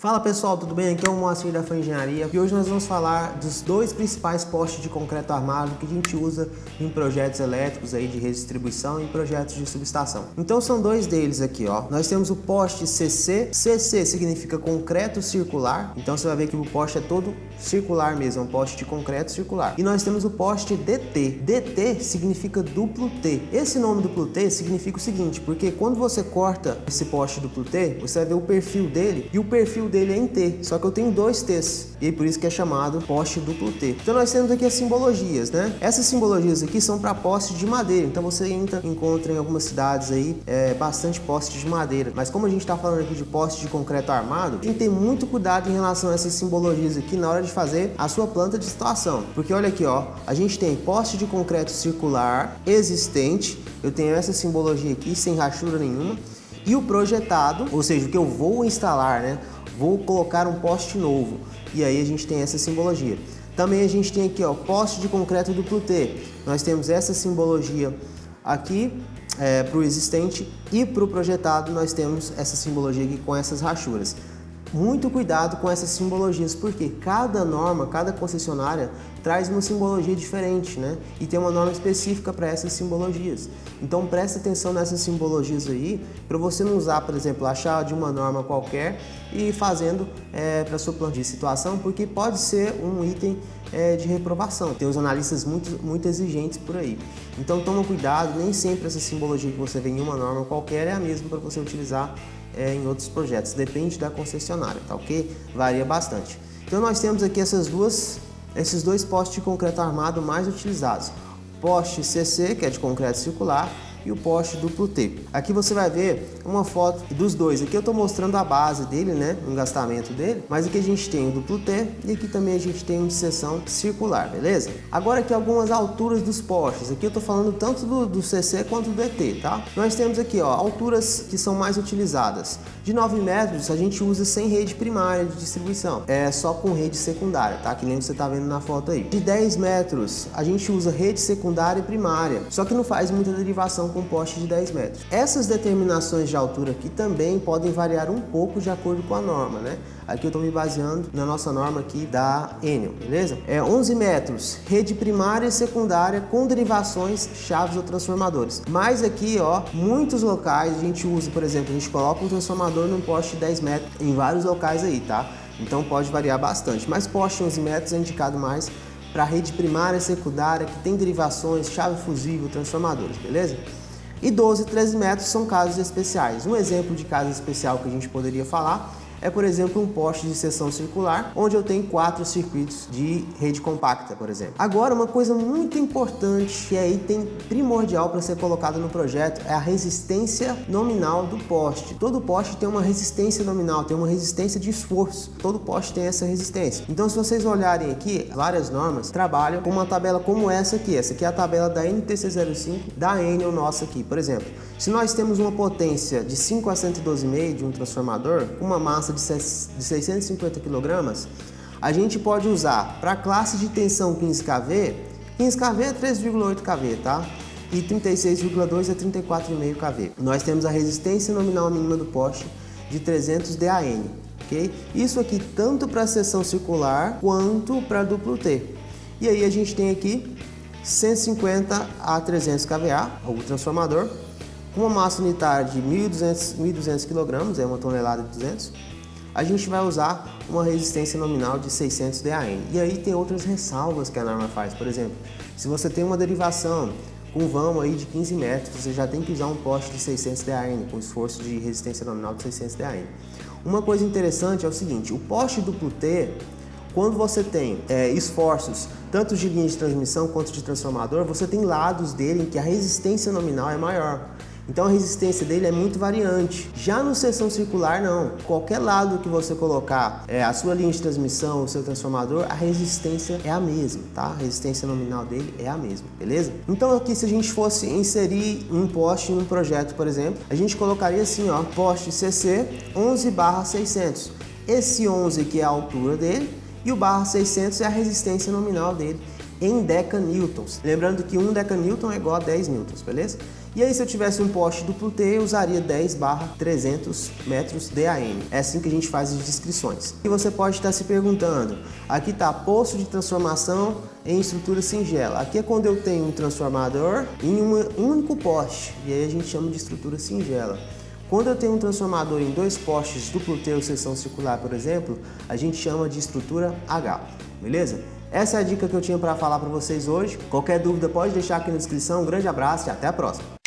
Fala pessoal, tudo bem? Aqui é o Moacir da Fan Engenharia e hoje nós vamos falar dos dois principais postes de concreto armado que a gente usa em projetos elétricos aí de redistribuição e projetos de subestação. Então são dois deles aqui, ó. Nós temos o poste CC. CC significa concreto circular, então você vai ver que o poste é todo circular mesmo, é um poste de concreto circular. E nós temos o poste DT. DT significa duplo T. Esse nome duplo T significa o seguinte, porque quando você corta esse poste duplo T, você vai ver o perfil dele e o perfil dele é em T, só que eu tenho dois T's e por isso que é chamado poste duplo T. Então nós temos aqui as simbologias, né? Essas simbologias aqui são para postes de madeira, então você encontra em algumas cidades aí bastante postes de madeira, mas como a gente está falando aqui de poste de concreto armado, tem que ter muito cuidado em relação a essas simbologias aqui na hora de fazer a sua planta de situação, porque olha aqui, ó, a gente tem poste de concreto circular existente, eu tenho essa simbologia aqui sem rachura nenhuma, e o projetado, ou seja, o que eu vou instalar, né? Vou colocar um poste novo, e aí a gente tem essa simbologia. Também a gente tem aqui, ó, poste de concreto duplo T. Nós temos essa simbologia aqui para o existente, e para o projetado nós temos essa simbologia aqui com essas rachuras. Muito cuidado com essas simbologias, porque cada norma, cada concessionária traz uma simbologia diferente, né? E tem uma norma específica para essas simbologias. Então presta atenção nessas simbologias aí, para você não usar, por exemplo, achar de uma norma qualquer e ir fazendo para sua planta de situação, porque pode ser um item de reprovação. Tem os analistas muito exigentes por aí. Então toma cuidado, nem sempre essa simbologia que você vê em uma norma qualquer é a mesma para você utilizar em outros projetos, depende da concessionária, tá ok? Varia bastante. Então nós temos aqui esses dois postes de concreto armado mais utilizados. Poste CC, que é de concreto circular, e o poste duplo T. Aqui você vai ver uma foto dos dois. Aqui eu estou mostrando a base dele, né, o engastamento dele, mas aqui a gente tem o duplo T e aqui também a gente tem um de seção circular, beleza? Agora aqui algumas alturas dos postes. Aqui eu estou falando tanto do CC quanto do DT, tá? Nós temos aqui, ó, alturas que são mais utilizadas. De 9 metros a gente usa sem rede primária de distribuição, só com rede secundária, tá? Que nem você está vendo na foto aí. De 10 metros a gente usa rede secundária e primária, só que não faz muita derivação com poste de 10 metros. Essas determinações de altura aqui também podem variar um pouco de acordo com a norma, né? Aqui eu estou me baseando na nossa norma aqui da Enel, beleza? 11 metros, rede primária e secundária com derivações, chaves ou transformadores. Mas aqui, ó, muitos locais a gente usa, por exemplo, a gente coloca um transformador num poste de 10 metros em vários locais aí, tá? Então pode variar bastante, mas poste de 11 metros é indicado mais para rede primária e secundária que tem derivações, chave fusível, transformadores, beleza? E 12 e 13 metros são casos especiais. Um exemplo de caso especial que a gente poderia falar é, por exemplo, um poste de seção circular, onde eu tenho 4 circuitos de rede compacta, por exemplo. Agora, uma coisa muito importante, que é item primordial para ser colocado no projeto, é a resistência nominal do poste. Todo poste tem uma resistência nominal, tem uma resistência de esforço. Todo poste tem essa resistência. Então, se vocês olharem aqui, várias normas trabalham com uma tabela como essa aqui. Essa aqui é a tabela da NTC05 da Enel nossa aqui. Por exemplo, se nós temos uma potência de 5 a 112,5 de um transformador, com uma massa de 650 kg, a gente pode usar para a classe de tensão 15 kV, 15 kV é 3,8 kV, tá? E 36,2 é 34,5 kV. Nós temos a resistência nominal mínima do poste de 300 DAN, ok? Isso aqui tanto para a seção circular quanto para duplo T. E aí a gente tem aqui 150 a 300 kVA, o transformador, com uma massa unitária de 1.200 kg, é uma tonelada de 200, a gente vai usar uma resistência nominal de 600 DAN. E aí tem outras ressalvas que a norma faz. Por exemplo, se você tem uma derivação com vão aí de 15 metros, você já tem que usar um poste de 600 DAN, com esforço de resistência nominal de 600 DAN. Uma coisa interessante é o seguinte, o poste duplo T, quando você tem esforços, tanto de linha de transmissão quanto de transformador, você tem lados dele em que a resistência nominal é maior. Então a resistência dele é muito variante. Já no seção circular não. Qualquer lado que você colocar a sua linha de transmissão, o seu transformador, a resistência é a mesma, tá? A resistência nominal dele é a mesma, beleza? Então aqui se a gente fosse inserir um poste em um projeto, por exemplo, a gente colocaria assim, ó, poste CC 11/600. Esse 11 que é a altura dele e o /600 é a resistência nominal dele em decanewtons. Lembrando que 1 decanewton é igual a 10 newtons, beleza? E aí se eu tivesse um poste duplo T, eu usaria 10/300 metros DAM. É assim que a gente faz as descrições. E você pode estar se perguntando, aqui está poço de transformação em estrutura singela. Aqui é quando eu tenho um transformador em um único poste, e aí a gente chama de estrutura singela. Quando eu tenho um transformador em 2 postes duplo T ou seção circular, por exemplo, a gente chama de estrutura H, beleza? Essa é a dica que eu tinha para falar para vocês hoje. Qualquer dúvida pode deixar aqui na descrição. Um grande abraço e até a próxima!